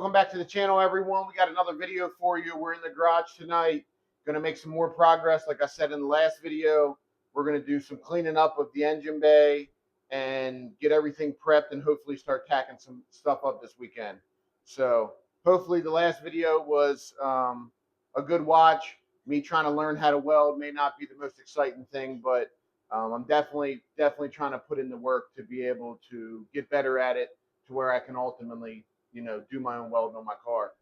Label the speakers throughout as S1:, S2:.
S1: Welcome back to the channel, everyone. We got another video for you. We're in the garage tonight. Going to make some more progress. Like I said in the last video, we're going to do some cleaning up of the engine bay and get everything prepped and hopefully start tacking some stuff up this weekend. So hopefully the last video was a good watch. Me trying to learn how to weld may not be the most exciting thing, but I'm definitely trying to put in the work to be able to get better at it to where I can ultimately, do my own welding on my car.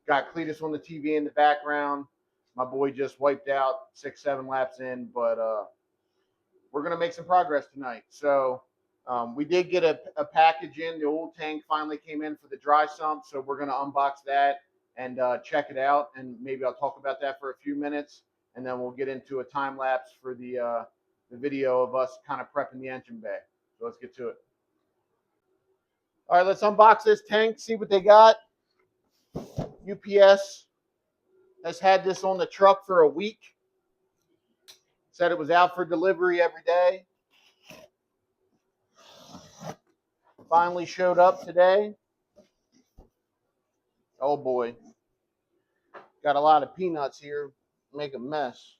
S1: Got Cletus on the TV in the background. My boy just wiped out 6-7 laps in, but we're going to make some progress tonight. So we did get a package in. The old tank finally came in for the dry sump, so we're going to unbox that and check it out, and maybe I'll talk about that for a few minutes, and then we'll get into a time lapse for the video of us kind of prepping the engine bay. So let's get to it. All right, let's unbox this tank, see what they got. UPS has had this on the truck for a week. Said it was out for delivery every day. Finally showed up today. Oh boy. Got a lot of peanuts here. Make a mess.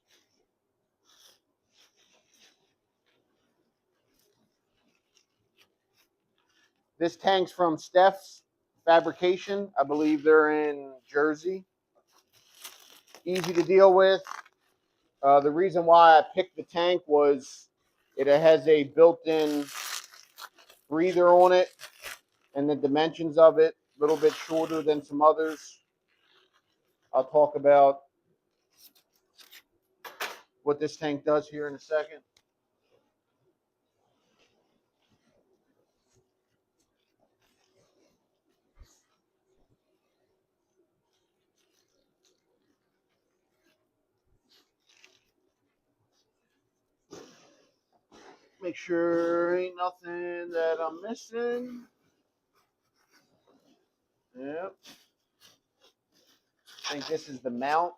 S1: This tank's from Stefs Fabrication. I believe they're in Jersey. Easy to deal with. The reason why I picked the tank was it has a built-in breather on it, and the dimensions of it a little bit shorter than some others. I'll talk about what this tank does here in a second. Make sure ain't nothing that I'm missing. Yep. I think this is the mount.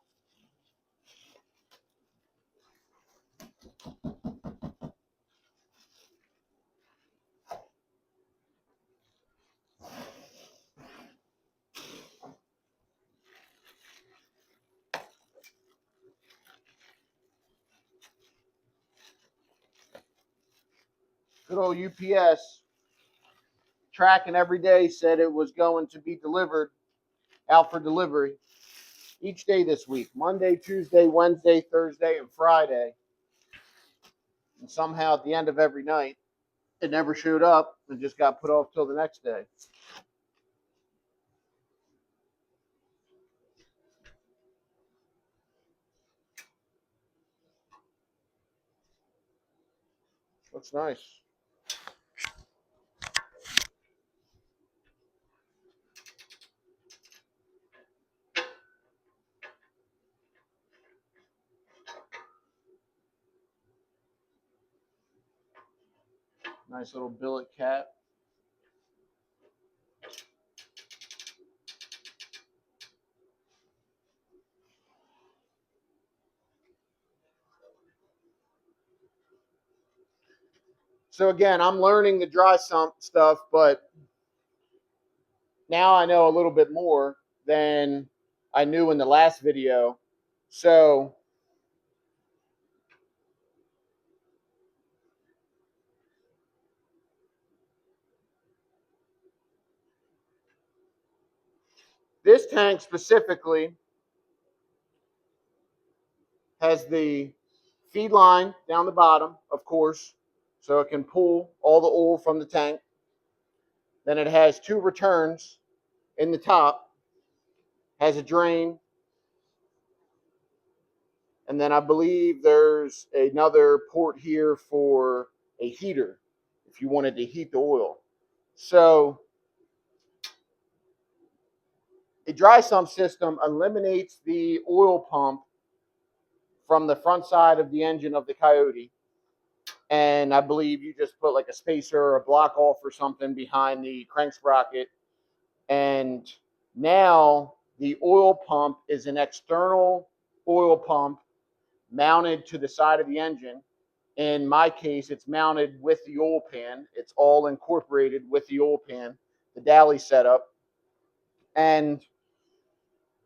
S1: Good old UPS tracking every day, said it was going to be delivered, out for delivery each day this week. Monday, Tuesday, Wednesday, Thursday, and Friday. And somehow at the end of every night, it never showed up and just got put off till the next day. Looks nice. Nice little billet cap. So again, I'm learning the dry sump stuff, but now I know a little bit more than I knew in the last video. So this tank specifically has the feed line down the bottom, of course, so it can pull all the oil from the tank. Then it has two returns in the top, has a drain, and then I believe there's another port here for a heater if you wanted to heat the oil. So a dry sump system eliminates the oil pump from the front side of the engine of the Coyote, and I believe you just put like a spacer or a block off or something behind the crank sprocket, and now the oil pump is an external oil pump mounted to the side of the engine. In my case, it's mounted with the oil pan. It's all incorporated with the oil pan, the Dally setup. And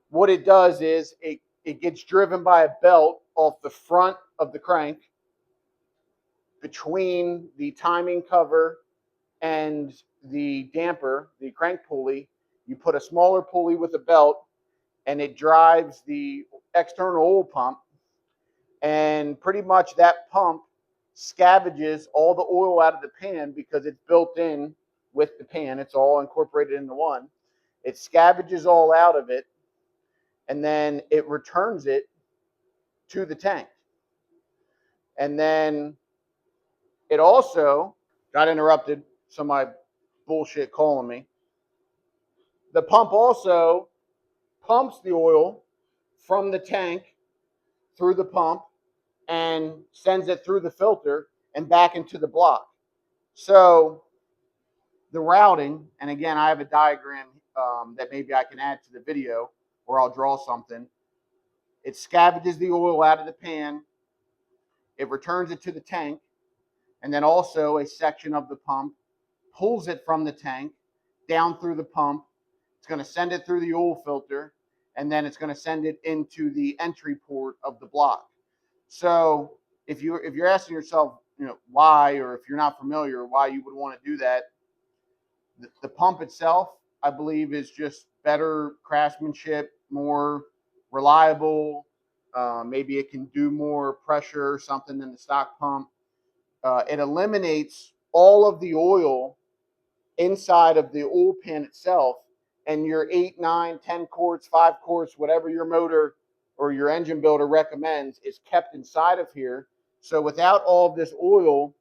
S1: what it does is it gets driven by a belt off the front of the crank between the timing cover and the damper, the crank pulley. You put a smaller pulley with a belt, and it drives the external oil pump. And pretty much that pump scavenges all the oil out of the pan because it's built in with the pan. It's all incorporated into one. It scavenges all out of it, and then it returns it to the tank. And then it also got interrupted. Somebody bullshit calling me. The pump also pumps the oil from the tank through the pump and sends it through the filter and back into the block. So the routing, and again, I have a diagram that maybe I can add to the video, or I'll draw something. It scavenges the oil out of the pan. It returns it to the tank, and then also a section of the pump pulls it from the tank down through the pump. It's going to send it through the oil filter, and then it's going to send it into the entry port of the block. So if you're asking yourself, why, or if you're not familiar, why you would want to do that, the pump itself, I believe, is just better craftsmanship, more reliable. Maybe it can do more pressure or something than the stock pump. It eliminates all of the oil inside of the oil pan itself, and your 8, 9, 10 quarts, 5 quarts, whatever your motor or your engine builder recommends, is kept inside of here. So without all of this oil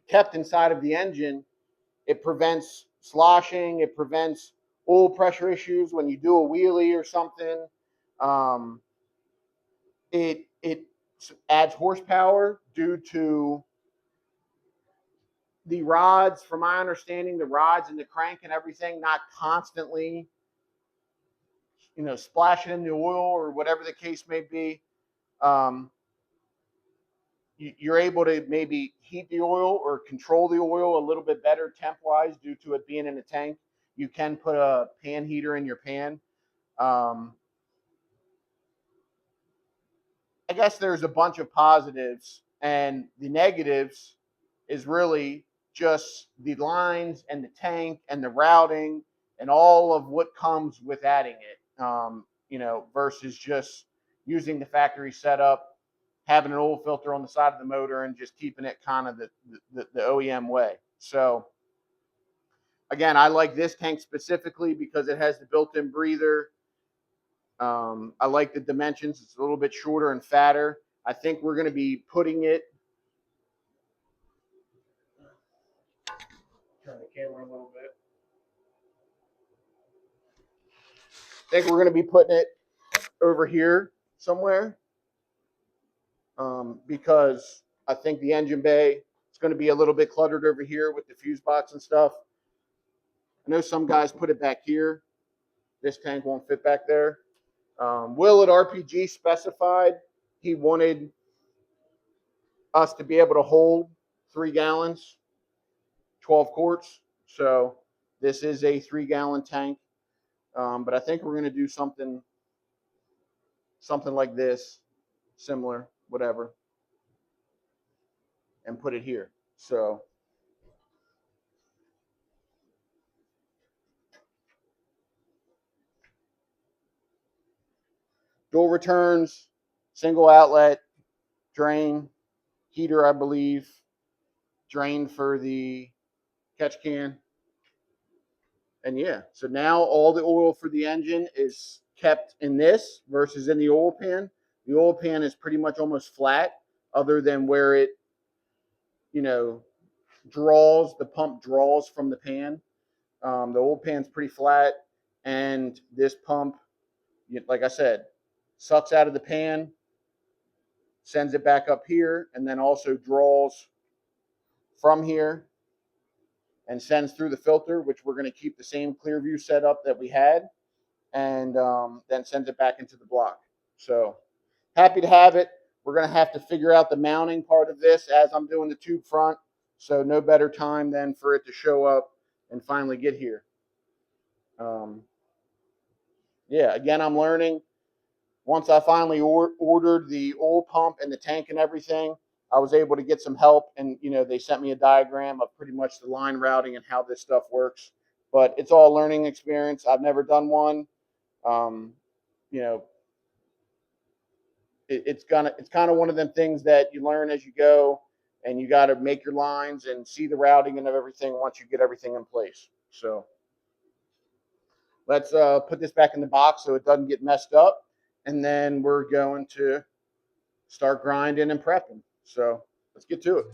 S1: kept inside of the engine, it prevents sloshing. It prevents oil pressure issues when you do a wheelie or something. It adds horsepower due to the rods. From my understanding, the rods and the crank and everything not constantly, splashing in the oil or whatever the case may be. You're able to maybe heat the oil or control the oil a little bit better temp-wise due to it being in a tank. You can put a pan heater in your pan. I guess there's a bunch of positives, and the negatives is really just the lines and the tank and the routing and all of what comes with adding it, versus just using the factory setup, having an oil filter on the side of the motor, and just keeping it kind of the OEM way. So again, I like this tank specifically because it has the built-in breather. I like the dimensions. It's a little bit shorter and fatter. I think we're going to be putting it. Turn the camera a little bit. I think we're going to be putting it over here somewhere, because I think the engine bay is going to be a little bit cluttered over here with the fuse box and stuff. I know some guys put it back here. This tank won't fit back there. Will at RPG specified he wanted us to be able to hold 3 gallons, 12 quarts. So this is a 3-gallon tank. But I think we're going to do something like this, similar, whatever, and put it here. So dual returns, single outlet, drain, heater, I believe, drain for the catch can. And yeah, so now all the oil for the engine is kept in this versus in the oil pan. The oil pan is pretty much almost flat, other than where it, draws, the pump draws from the pan. The oil pan's pretty flat, and this pump, like I said, sucks out of the pan, sends it back up here, and then also draws from here and sends through the filter, which we're going to keep the same clear view setup that we had, and then sends it back into the block. So happy to have it. We're going to have to figure out the mounting part of this as I'm doing the tube front. So no better time than for it to show up and finally get here. yeah, again, I'm learning. Once I finally ordered the oil pump and the tank and everything, I was able to get some help, and they sent me a diagram of pretty much the line routing and how this stuff works. But it's all a learning experience. I've never done one. Um, you know, it's kind of one of them things that you learn as you go, and you got to make your lines and see the routing and everything once you get everything in place. So let's put this back in the box so it doesn't get messed up, and then we're going to start grinding and prepping. So let's get to it.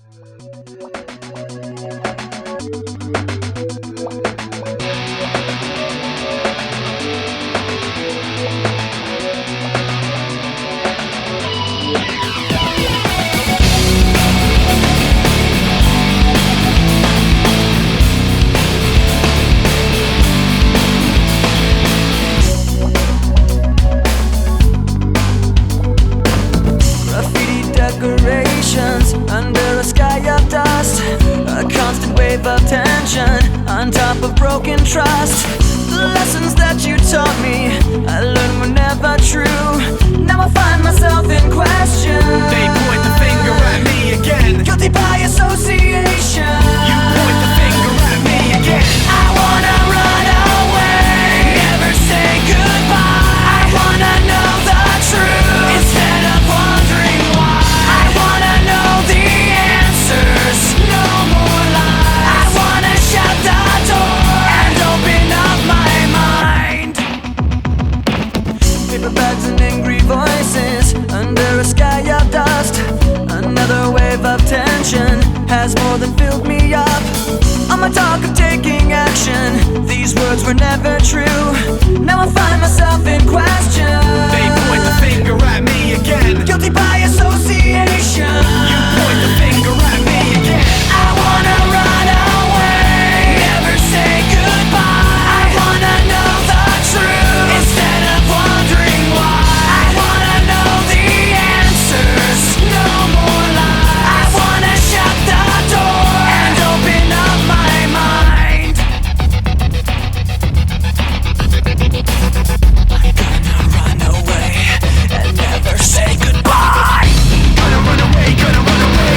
S2: Decorations under a sky of dust, a constant wave of tension on top of broken trust. The lessons that you taught me, I learned were never true. Now I find myself in question.
S3: They point the finger at me again.
S2: Guilty by association.
S3: You point the finger at me again.
S2: I wanna run away, never say goodbye. I wanna know the truth instead of wondering why. I wanna know the answers, no more lies. I wanna shut the door and open up my mind. Paper bags and angry voices under a sky of dust. Another wave of tension has more than filled me up. On my talk of taking action, these words were never true. Now I find myself in question.
S3: They point the finger at me again.
S2: Guilty by association.
S3: You point the finger at me again.
S2: I wanna run away, never say goodbye. I wanna know the truth instead of wondering why. I wanna know the answers, no more lies. I wanna shut the door and open up my mind. I'm gonna run away and never say goodbye.
S3: Gonna run away, gonna run away.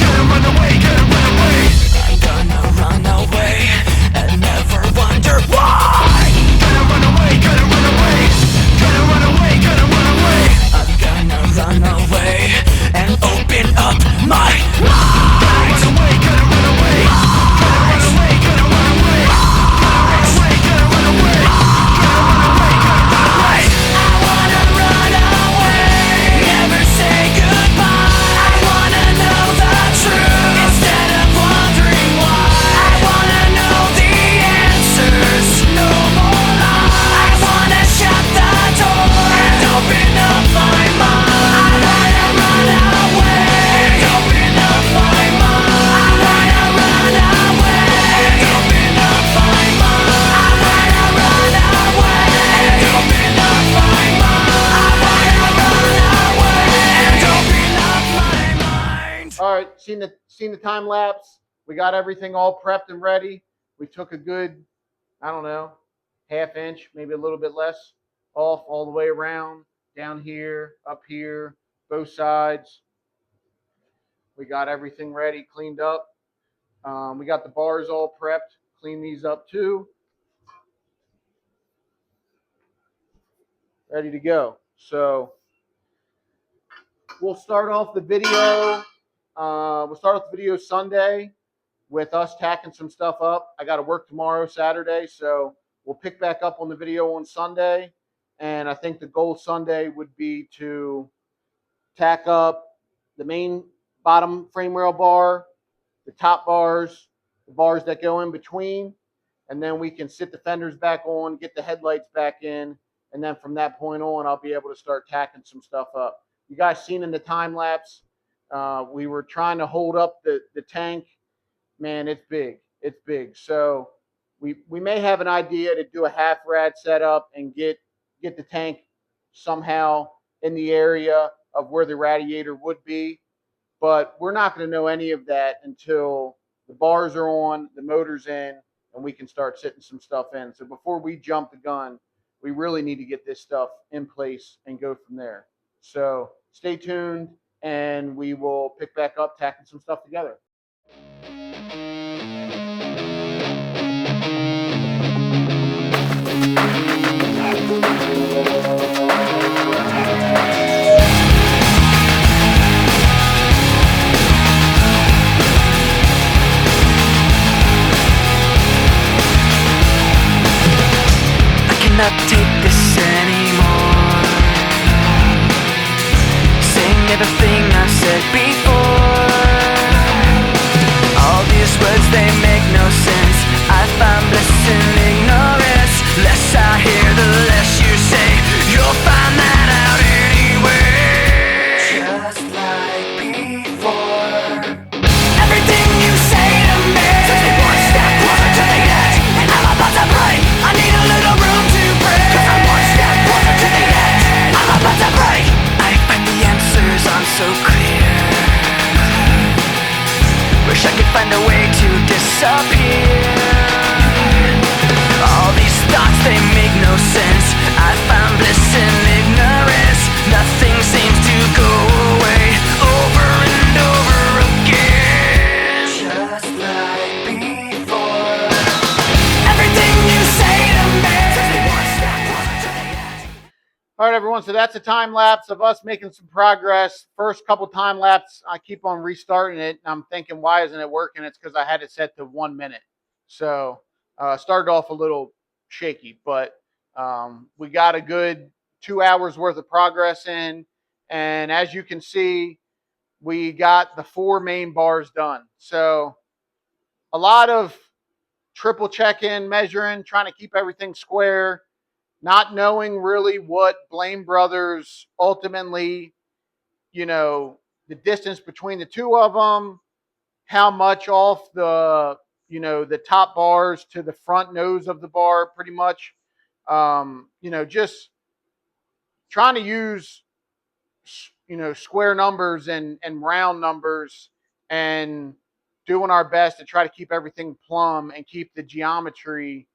S3: Gonna run away, gonna run away.
S2: I'm gonna run away and never wonder why.
S3: Gonna run away, gonna run away. Gonna run away, gonna run away.
S2: I'm gonna run away and open up my mind.
S3: Gonna run away, gonna run away. Gonna run away, gonna run away. Gonna run away, gonna run away. Gonna run away, gonna run away.
S2: I wanna run away, never say goodbye. I wanna know the truth instead of wondering why. I wanna know the answers, no more lies. I wanna shut the door and open up my mind. I wanna run away and open up my mind. I wanna run away and open up my mind. I wanna run away and open up my mind. I wanna run away and open up my mind.
S1: All right, seen the time lapse. We got everything all prepped and ready. We took a good, I don't know, half inch, maybe a little bit less, off all the way around, down here, up here, both sides. We got everything ready, cleaned up. We got the bars all prepped. Clean these up too. Ready to go. So we'll start off the video. Sunday with us tacking some stuff up. I got to work tomorrow, Saturday, so we'll pick back up on the video on Sunday. And I think the goal Sunday would be to tack up the main bottom frame rail bar, the top bars, the bars that go in between, and then we can sit the fenders back on, get the headlights back in, and then from that point on, I'll be able to start tacking some stuff up. You guys seen in the time lapse, we were trying to hold up the tank. Man, it's big. It's big. So we may have an idea to do a half rad setup and get the tank somehow in the area of where the radiator would be. But we're not going to know any of that until the bars are on, the motor's in, and we can start sitting some stuff in. So before we jump the gun, we really need to get this stuff in place and go from there. So stay tuned, and we will pick back up tacking some stuff together.
S2: Cannot take this anymore. Saying everything I've said before. All these words, they make no sense. I find bliss in ignorance. Less I hear, the less you say. You'll find that out anyway. Just like before. Everything you say to me takes me one step closer to the edge, and I'm about to break. I need a little room to break, 'cause I'm one step closer to the edge. I'm about to break. I find the answers aren't so clear. Wish I could find a way to disappear. All these thoughts, they make no sense. I found bliss in ignorance. Nothing seems to go away. Over and over again. Just like before. Everything you say to me takes me one step closer to the edge.
S1: All right, everyone. So that's a time lapse of us making some progress. First couple time lapse, I keep on restarting it. And I'm thinking, why isn't it working? It's because I had it set to 1 minute. So started off a little shaky, but we got a good 2 hours worth of progress in. And as you can see, we got the 4 main bars done. So a lot of triple checking, measuring, trying to keep everything square, not knowing really what Blain Brothers ultimately, the distance between the two of them, how much off the top bars to the front nose of the bar, pretty much. Just trying to use, square numbers and round numbers, and doing our best to try to keep everything plumb and keep the geometry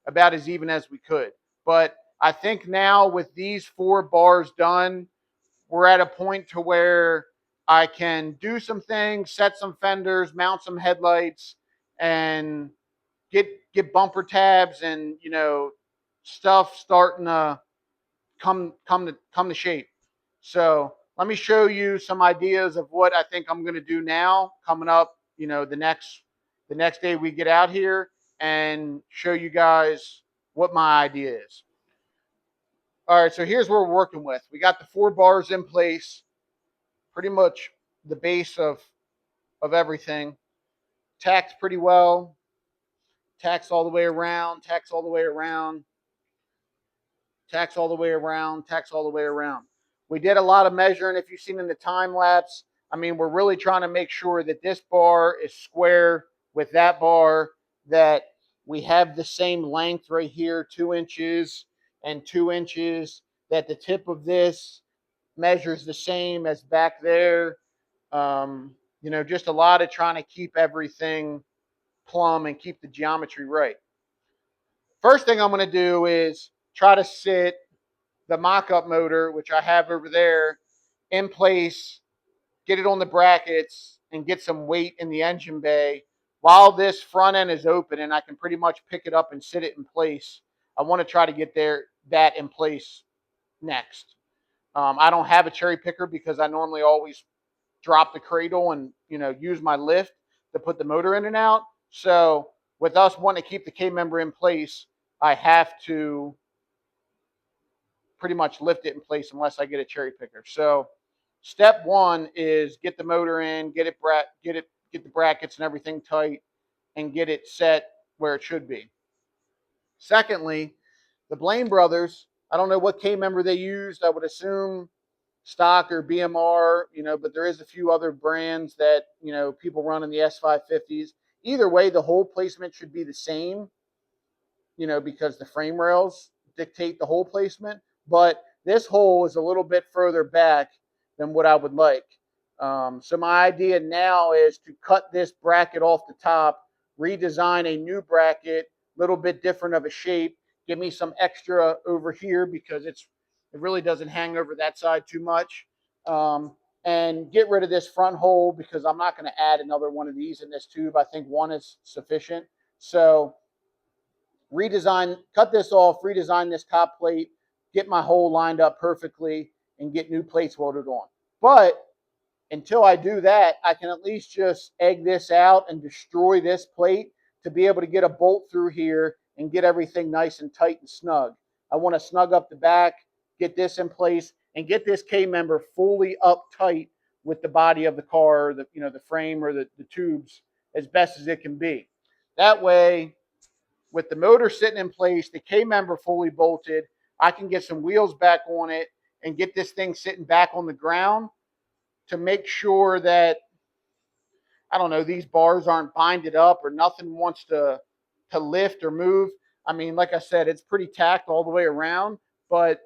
S1: about as even as we could. But I think now with these 4 bars done, we're at a point to where I can do some things, set some fenders, mount some headlights, and get bumper tabs and stuff starting to come to shape. So let me show you some ideas of what I think I'm going to do now coming up. The next day we get out here, and show you guys what my idea is. All right, so here's what we're working with. We got the 4 bars in place, pretty much the base of everything. Tacked pretty well. Tacks all the way around. Tacks all the way around. Tacks all the way around. Tacks all the way around. We did a lot of measuring. If you've seen in the time lapse, I mean, we're really trying to make sure that this bar is square with that bar, that we have the same length right here, 2 inches and 2 inches, that the tip of this measures the same as back there. Just a lot of trying to keep everything plumb and keep the geometry right. First thing I'm going to do is try to sit the mock-up motor, which I have over there, in place, get it on the brackets, and get some weight in the engine bay while this front end is open, and I can pretty much pick it up and sit it in place. I want to try to get that in place next. I don't have a cherry picker because I normally always drop the cradle and use my lift to put the motor in and out. So with us wanting to keep the K member in place, I have to pretty much lift it in place unless I get a cherry picker. So step 1 is get the motor in, get the brackets and everything tight, and get it set where it should be. Secondly, the Blain Brothers, I don't know what K member they used. I would assume stock or BMR, but there is a few other brands that, people run in the S550s. Either way, the hole placement should be the same, because the frame rails dictate the hole placement. But this hole is a little bit further back than what I would like. So my idea now is to cut this bracket off the top, redesign a new bracket, a little bit different of a shape, give me some extra over here because it really doesn't hang over that side too much. And get rid of this front hole because I'm not going to add another one of these in this tube. I think one is sufficient. So cut this off, redesign this top plate, get my hole lined up perfectly, and get new plates welded on. But until I do that, I can at least just egg this out and destroy this plate to be able to get a bolt through here and get everything nice and tight and snug. I want to snug up the back, get this in place, and get this K-member fully up tight with the body of the car, or the frame or the tubes as best as it can be. That way, with the motor sitting in place, the K-member fully bolted, I can get some wheels back on it and get this thing sitting back on the ground to make sure that, I don't know, these bars aren't binded up or nothing wants to lift or move. I mean, like I said, it's pretty tacked all the way around, but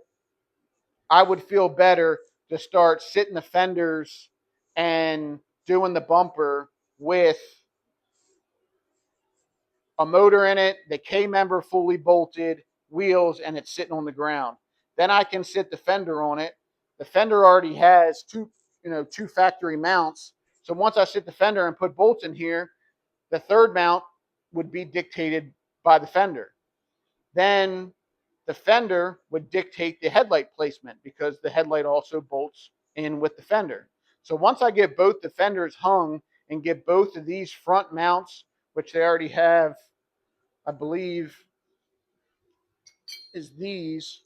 S1: I would feel better to start sitting the fenders and doing the bumper with a motor in it, the K-member fully bolted, wheels, and it's sitting on the ground. Then I can sit the fender on it. The fender already has two factory mounts. So once I sit the fender and put bolts in here, the third mount would be dictated by the fender. Then the fender would dictate the headlight placement because the headlight also bolts in with the fender. So once I get both the fenders hung and get both of these front mounts, which they already have, I believe, is these.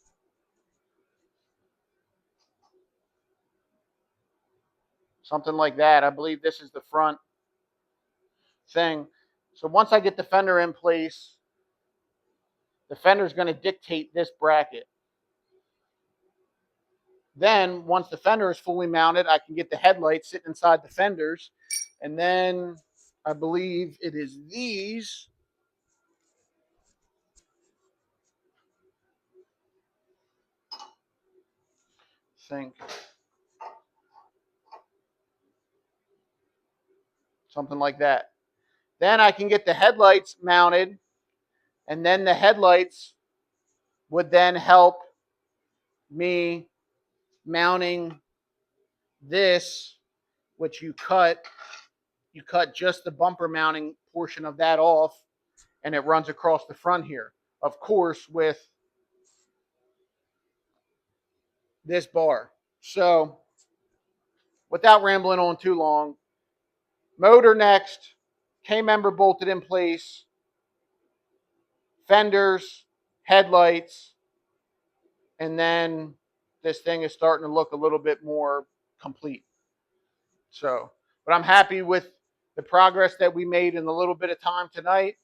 S1: Something like that. I believe this is the front thing. So once I get the fender in place, the fender is going to dictate this bracket. Then once the fender is fully mounted, I can get the headlights sitting inside the fenders. And then I believe it is these. Think something like that. Then I can get the headlights mounted, and then the headlights would then help me mounting this, which you cut just the bumper mounting portion of that off, and it runs across the front here. Of course, with this bar. So without rambling on too long, motor next, K-member bolted in place, fenders, headlights, and then this thing is starting to look a little bit more complete. So, but I'm happy with the progress that we made in a little bit of time tonight.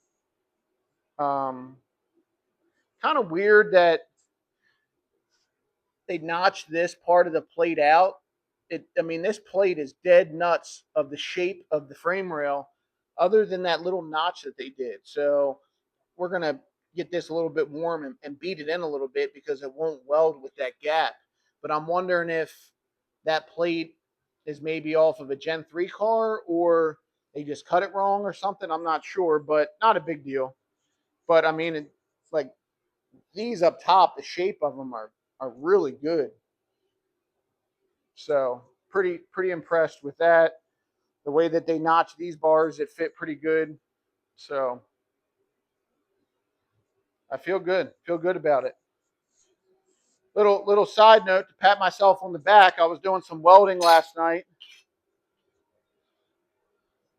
S1: Kind of weird that they notched this part of the plate out. This plate is dead nuts of the shape of the frame rail, other than that little notch that they did. So we're gonna get this a little bit warm and beat it in a little bit because it won't weld with that gap. But I'm wondering if that plate is maybe off of a Gen 3 car or they just cut it wrong or something. I'm not sure, but not a big deal. But I mean, like these up top, the shape of them are really good. So pretty impressed with that. The way that they notched these bars, it fit pretty good. So I feel good. Feel good about it. Little side note to pat myself on the back. I was doing some welding last night.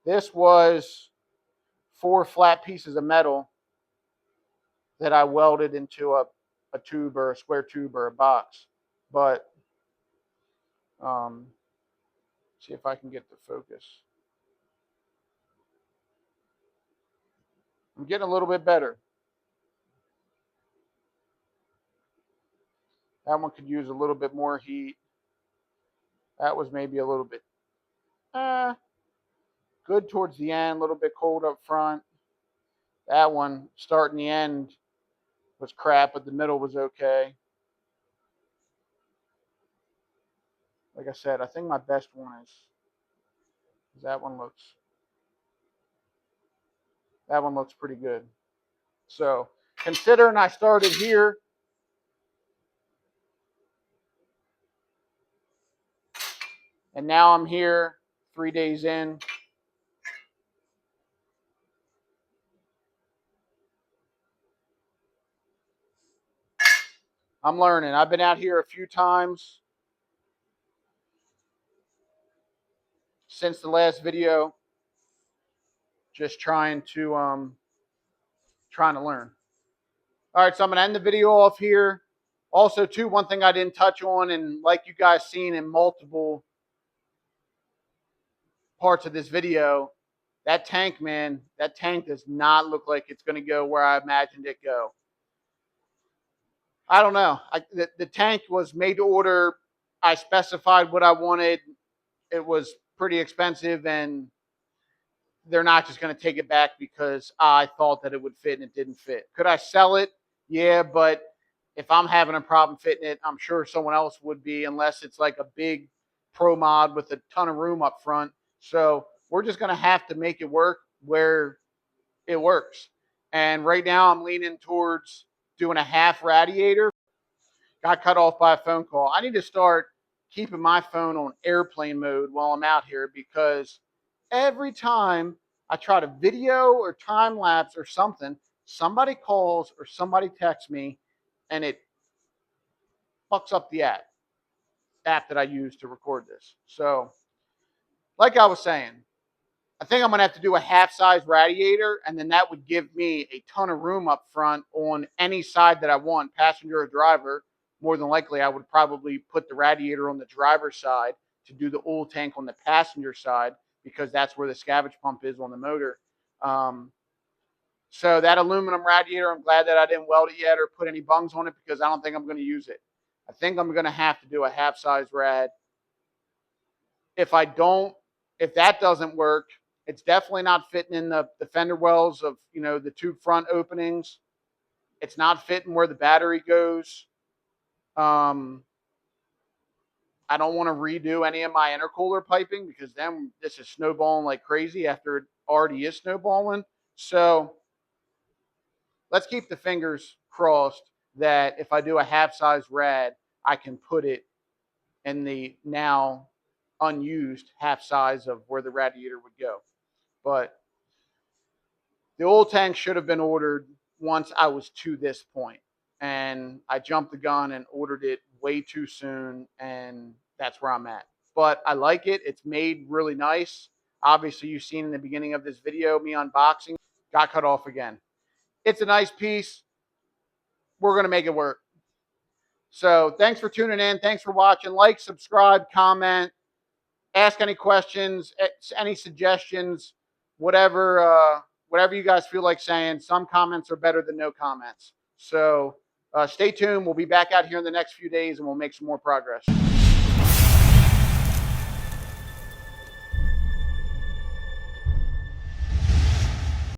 S1: This was 4 flat pieces of metal that I welded into a tube or a square tube or a box. But see if I can get the focus. I'm getting a little bit better. That one could use a little bit more heat. That was maybe a little bit good towards the end, a little bit cold up front. That one, starting the end, was crap, but the middle was okay. Like I said, I think my best one is that one looks pretty good. So considering I started here, and now I'm here 3 days in, I'm learning. I've been out here a few times since the last video, just trying to learn. All right, so I'm gonna end the video off here. Also, too, one thing I didn't touch on, and like you guys seen in multiple parts of this video, that tank, man, that tank does not look like it's gonna go where I imagined it go. I don't know. The tank was made to order. I specified what I wanted. It was pretty expensive, and they're not just going to take it back because I thought that it would fit and it didn't fit. Could I sell it? Yeah, but if I'm having a problem fitting it, I'm sure someone else would be, unless it's like a big PROMOD with a ton of room up front. So we're just going to have to make it work where it works. And right now I'm leaning towards doing a half radiator. Got cut off by a phone call. I need to start keeping my phone on airplane mode while I'm out here, because every time I try to video or time lapse or something, somebody calls or somebody texts me, and it fucks up the app that I use to record this. So, like I was saying, I think I'm going to have to do a half-size radiator, and then that would give me a ton of room up front on any side that I want, passenger or driver. More than likely, I would probably put the radiator on the driver's side to do the oil tank on the passenger side, because that's where the scavenge pump is on the motor. So that aluminum radiator, I'm glad that I didn't weld it yet or put any bungs on it, because I don't think I'm going to use it. I think I'm going to have to do a half-size rad. If that doesn't work, it's definitely not fitting in the fender wells of, the two front openings. It's not fitting where the battery goes. I don't want to redo any of my intercooler piping, because then this is snowballing like crazy after it already is snowballing. So let's keep the fingers crossed that if I do a half-size rad, I can put it in the now unused half size of where the radiator would go. But the oil tank should have been ordered once I was to this point, and I jumped the gun and ordered it way too soon, and that's where I'm at. But I like it. It's made really nice. Obviously, you've seen in the beginning of this video me unboxing. Got cut off again. It's a nice piece. We're going to make it work. So thanks for tuning in. Thanks for watching. Like, subscribe, comment, ask any questions, any suggestions, whatever you guys feel like saying. Some comments are better than no comments. So stay tuned. We'll be back out here in the next few days, and we'll make some more progress.